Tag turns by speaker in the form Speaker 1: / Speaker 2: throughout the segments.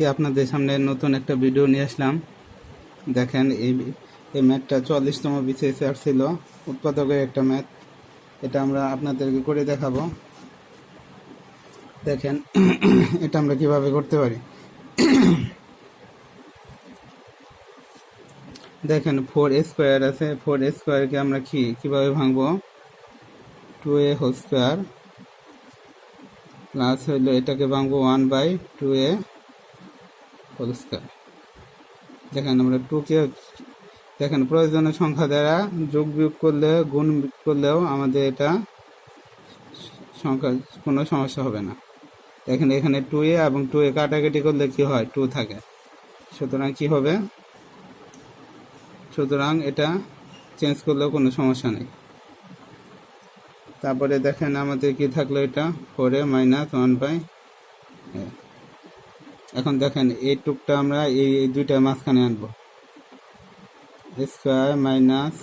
Speaker 1: আজকে আপনাদের সামনে নতুন একটা ভিডিও নিয়ে আসলাম। দেখেন এই ম্যাথটা 44তম বিসিএস ছিল, উৎপাদকের একটা ম্যাথ। এটা আমরা আপনাদেরকে করে দেখাবো। দেখেন এটা আমরা কিভাবে করতে পারি। দেখেন 4a² আছে, 4a² আমরা কিভাবে ভাঙবো, 2a হোল স্কোয়ার প্লাস হইলো এটাকে ভাঙবো 1/2a হোল স্কোয়ার। দেখেন আমরা 2কে দেখেন প্রয়োজনীয় সংখ্যা দ্বারা যোগ বিয়োগ করলে গুণ করলেও আমাদের এটা সংখ্যা কোনো সমস্যা হবে না। দেখেন এখানে 2a এবং 2a কাটাকাটি করলে কি হয়, 2 থাকে। সুতরাং কি হবে, সুতরাং এটা চেঞ্জ করলেও কোনো সমস্যা নেই। তারপরে দেখেন আমাদের কি থাকলো, এটা 4a - 1/a। এখন দেখেন এই টুকটা আমরা এই দুইটা মাঝখানে আনবো, স্কোয়ার মাইনাস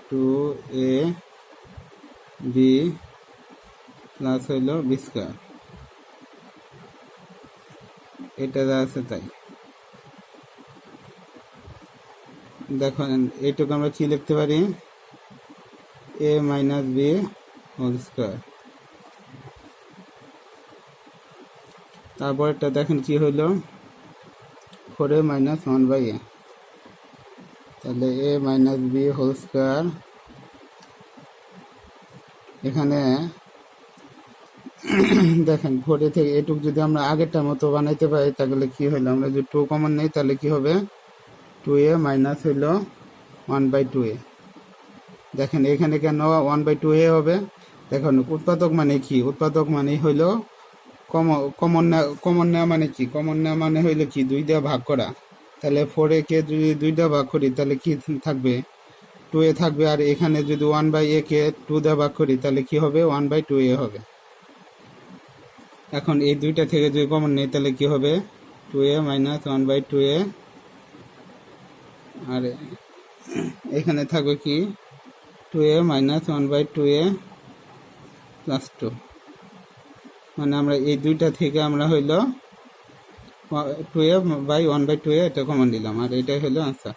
Speaker 1: 2ab প্লাস হইল বি স্কোয়ার, এটা যা আছে তাই। দেখেন এইটুকু আমরা কি লিখতে পারি, a - b হোল স্কোয়ার। তারপর এটা দেখেন কি হইল, 4a - 1/a, তাহলে a - b হোল স্কোয়ার। এখানে দেখেন 4a থেকে এটুক যদি আমরা আগেরটার মতো বানাইতে পারি তাহলে কি হইলো, আমরা যদি 2 কমন নেই তাহলে কি হবে, 2a মাইনাস হইল 1/2a। দেখেন এখানে কেন 1/2a হবে, দেখুন উৎপাদক মানে কি, উৎপাদক মানে হইল কমন নেওয়া মানে কি, কমন নেওয়া মানে হইলো কি 2 দিয়ে ভাগ করা। তাহলে 4a কে যদি 2 দিয়ে ভাগ করি তাহলে কি থাকবে, 2a থাকবে। আর এখানে যদি 1/a কে 2 দিয়ে ভাগ করি তাহলে কি হবে, 1/2a হবে। এখন এই দুইটা থেকে যদি কমন নেই তাহলে কি হবে, 2a - 1/2a। আর এখানে থাকবে কি 2a - 1/2a প্লাস 2, মানে আমরা এই দুইটা থেকে আমরা হইল 2a/1/2a এটা কমন দিলাম, আর এটাই হলো আনসার।